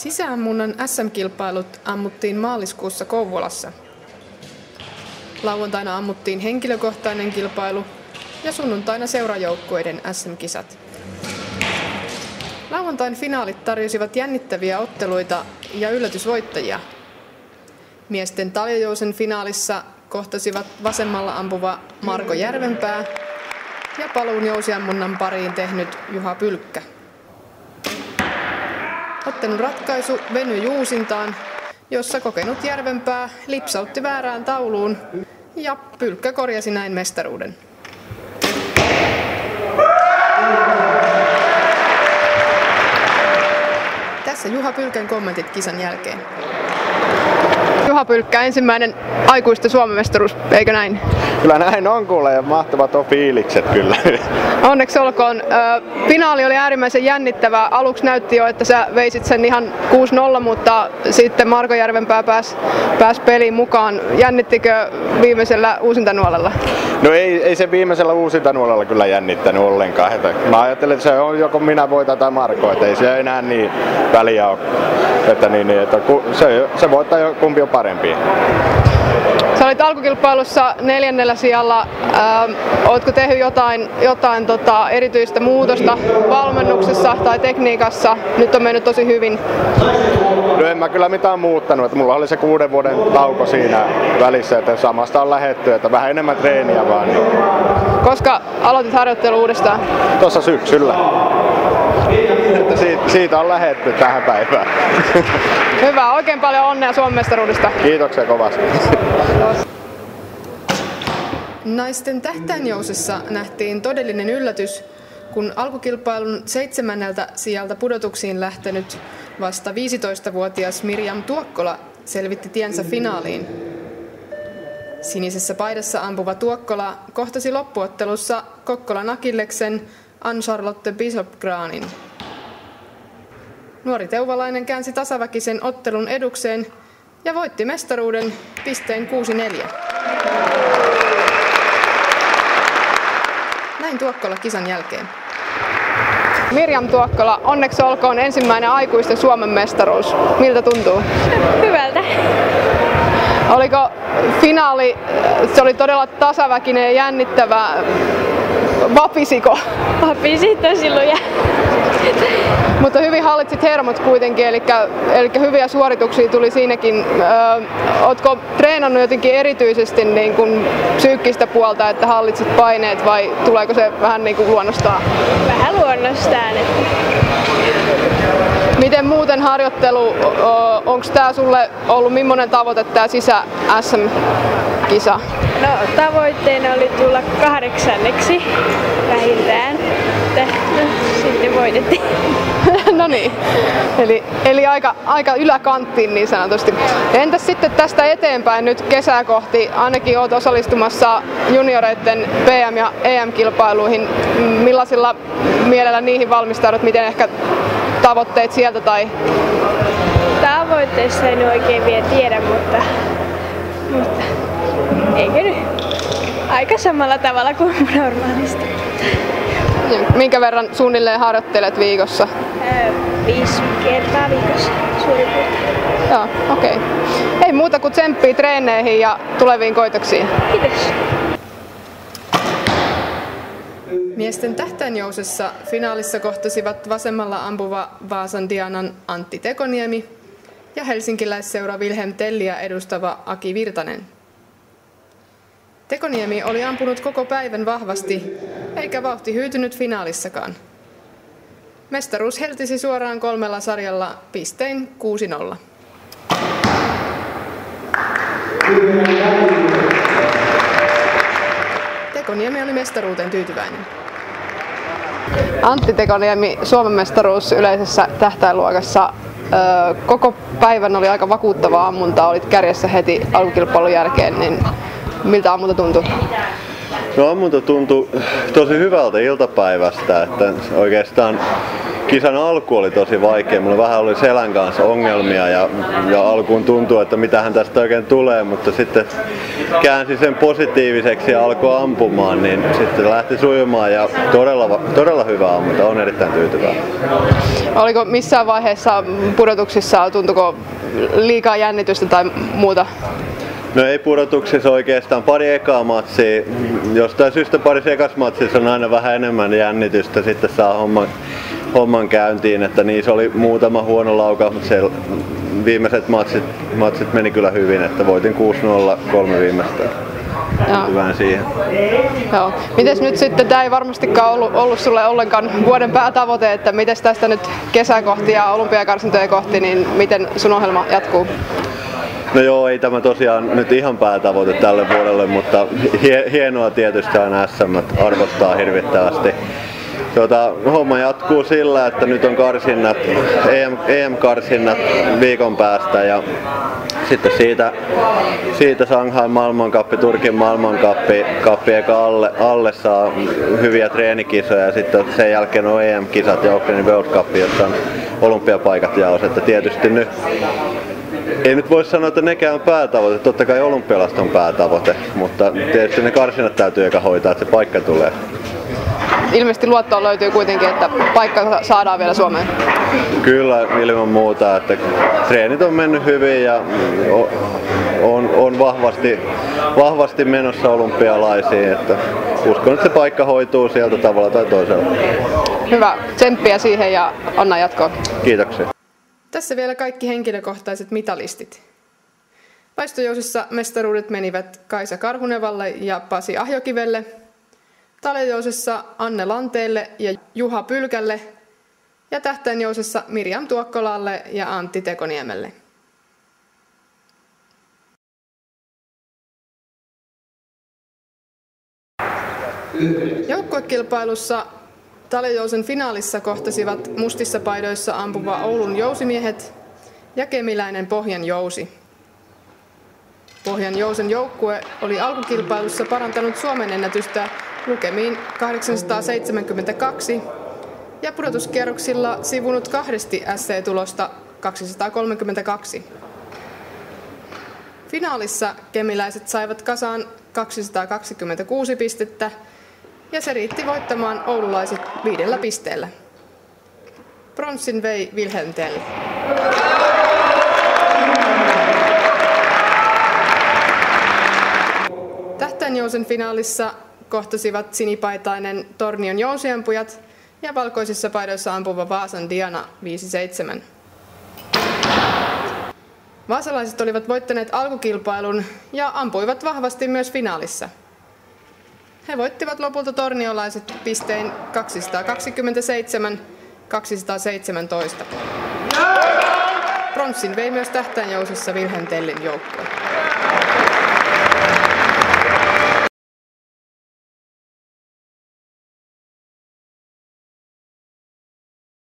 Sisäammunnan SM-kilpailut ammuttiin maaliskuussa Kouvolassa. Lauantaina ammuttiin henkilökohtainen kilpailu ja sunnuntaina seurajoukkueiden SM-kisat. Lauantain finaalit tarjosivat jännittäviä otteluita ja yllätysvoittajia. Miesten taljajousen finaalissa kohtasivat vasemmalla ampuva Marko Järvenpää ja paluun jousiammunnan pariin tehnyt Juha Pylkkä. Ottelun ratkaisu venyi uusintaan, jossa kokenut Järvenpää lipsautti väärään tauluun ja Pylkkä korjasi näin mestaruuden. Tässä Juha Pylkän kommentit kisan jälkeen. Juha Pylkkä, ensimmäinen aikuisten Suomen mestaruus, eikö näin? Kyllä näin on kuule, ja mahtavat on fiilikset kyllä. Onneksi olkoon. Finaali oli äärimmäisen jännittävä. Aluksi näytti jo, että sä veisit sen ihan 6-0, mutta sitten Marko Järvenpää pääsi peliin mukaan. Jännittikö viimeisellä uusintanuolella? No ei se viimeisellä uusintanuolella kyllä jännittänyt ollenkaan. Mä ajattelin, että se on joko minä voitan tai Marko, että ei se enää niin väliä ole. Että se voittaa jo kumpi on parempi. Sä olit alkukilpailussa 4. sijalla. Ootko tehnyt jotain erityistä muutosta valmennuksessa tai tekniikassa? Nyt on mennyt tosi hyvin. No en mä kyllä mitään muuttanut. Että mulla oli se 6 vuoden tauko siinä välissä, että samasta on lähdetty, että vähän enemmän treeniä vaan. Niin. Koska aloitit harjoittelu uudestaan? Tuossa syksyllä. Että siitä on lähdetty tähän päivään. Hyvä, oikein paljon onnea Suomen mestaruudesta. Kiitoksia kovasti. Naisten tähtäinjousessa nähtiin todellinen yllätys, kun alkukilpailun 7. sijalta pudotuksiin lähtenyt vasta 15-vuotias Mirjam Tuokkola selvitti tiensä finaaliin. Sinisessä paidassa ampuva Tuokkola kohtasi loppuottelussa Kokkolan Akilleksen Ann-Charlotte Bishop-Granin. Nuori teuvalainen käänsi tasaväkisen ottelun edukseen ja voitti mestaruuden pisteen 6-4. Näin Tuokkola kisan jälkeen. Mirjam Tuokkola, onneksi olkoon ensimmäinen aikuisten Suomen mestaruus. Miltä tuntuu? Hyvältä. Oliko finaali, se oli todella tasaväkinen ja jännittävä. Vapisiko? Vapisi tosi luja. Mutta hyvin hallitsit hermot kuitenkin, eli hyviä suorituksia tuli siinäkin. Ootko treenannut jotenkin erityisesti niin kuin psyykkistä puolta, että hallitsit paineet, vai tuleeko se vähän niin kuin luonnostaan? Vähän luonnostaan. Miten muuten harjoittelu, onko tää sulle ollut millainen tavoite tää sisä-SM-kisa? No tavoitteena oli tulla 8. vähintään. Sitten voitettiin. No niin, eli aika yläkanttiin niin sanotusti. Entäs sitten tästä eteenpäin nyt kesää kohti, ainakin olet osallistumassa junioreiden PM- ja EM-kilpailuihin. Millaisilla mielellä niihin valmistaudut, miten ehkä tavoitteet sieltä tai? Tavoitteista en oikein vielä tiedä, mutta eikö nyt aika samalla tavalla kuin normaalisti. Minkä verran suunnilleen harjoittelet viikossa? 5 kertaa viikossa suurin piirtein. Joo, okei. Ei muuta kuin tsemppii treeneihin ja tuleviin koitoksiin. Kiitos. Miesten tähtäinjousessa finaalissa kohtasivat vasemmalla ampuva Vaasan Dianan Antti Tekoniemi ja helsinkiläisseura Wilhelm Telliä edustava Aki Virtanen. Tekoniemi oli ampunut koko päivän vahvasti, eikä vauhti hyytynyt finaalissakaan. Mestaruus heltisi suoraan 3 sarjalla pistein 6-0. Tekoniemi oli mestaruuteen tyytyväinen. Antti Tekoniemi, Suomen mestaruus yleisessä tähtäinluokassa. Koko päivän oli aika vakuuttavaa ammuntaa, olit kärjessä heti alkukilpailun jälkeen, niin miltä ammunta tuntui? No ammunta tuntui tosi hyvältä iltapäivästä, että oikeastaan kisan alku oli tosi vaikea. Mulla vähän oli selän kanssa ongelmia ja alkuun tuntui, että mitähän tästä oikein tulee, mutta sitten käänsi sen positiiviseksi ja alkoi ampumaan, niin sitten lähti sujumaan ja todella hyvä ammunta. Olen erittäin tyytyväinen. Oliko missään vaiheessa pudotuksissa, tuntuiko liikaa jännitystä tai muuta? No ei pudotuksissa oikeastaan, pari ekaa matsia. Jostain syystä parissa ekassa matsissa on aina vähän enemmän jännitystä, sitten saa homman käyntiin, että niissä oli muutama huono laukaus, mutta siellä viimeiset matsit meni kyllä hyvin, että voitin 6-0 3 viimeistä. Tyytyväinen siihen. Joo. Mites nyt sitten, tämä ei varmastikaan ollut sulle ollenkaan vuoden päätavoite, että mites tästä nyt kesää kohti ja olympiakarsintoja kohti, niin miten sun ohjelma jatkuu? No joo, ei tämä tosiaan nyt ihan päätavoite tälle vuodelle, mutta hienoa tietysti aina SM arvostaa hirvittävästi. Homma jatkuu sillä, että nyt on karsinnat, EM-karsinnat viikon päästä ja sitten siitä Shanghain maailmankappi, Turkin maailmankappi eka alle saa hyviä treenikisoja ja sitten sen jälkeen on EM-kisat ja Oaklandin World Cup, jossa on olympiapaikat jaossa, että tietysti nyt ei nyt voi sanoa, että nekään on päätavoite, totta kai olympialaiset on päätavoite, mutta tietysti ne karsinnat täytyy eka hoitaa, että se paikka tulee. Ilmeisesti luottoa löytyy kuitenkin, että paikka saadaan vielä Suomeen. Kyllä, ilman muuta, että treenit on mennyt hyvin ja on vahvasti menossa olympialaisiin, että uskon, että se paikka hoituu sieltä tavalla tai toisella. Hyvä, tsemppiä siihen ja anna jatkoa. Kiitoksia. Tässä vielä kaikki henkilökohtaiset mitalistit. Vaistojousissa mestaruudet menivät Kaisa Karhunevalle ja Pasi Ahjokivelle, taljousessa Anne Lanteelle ja Juha Pylkälle ja tähtäinjousessa Mirjam Tuokkolalle ja Antti Tekoniemelle. Joukkuekilpailussa taljojousen finaalissa kohtasivat mustissa paidoissa ampuva Oulun jousimiehet ja kemiläinen Pohjanjousi. Pohjanjousen joukkue oli alkukilpailussa parantanut Suomen ennätystä lukemiin 872 ja pudotuskierroksilla sivunut kahdesti SC-tulosta 232. Finaalissa kemiläiset saivat kasaan 226 pistettä ja se riitti voittamaan oululaiset 5 pisteellä. Bronssin vei Wilhelm Tell. Tähtäinjousen finaalissa kohtasivat sinipaitainen Tornion jousiampujat ja valkoisissa paidoissa ampuva Vaasan Diana 5-7. Vaasalaiset olivat voittaneet alkukilpailun ja ampuivat vahvasti myös finaalissa. He voittivat lopulta torniolaiset pistein 227-217. Bronssin vei myös tähtäinjousissa Wilhelm Tellin joukkue.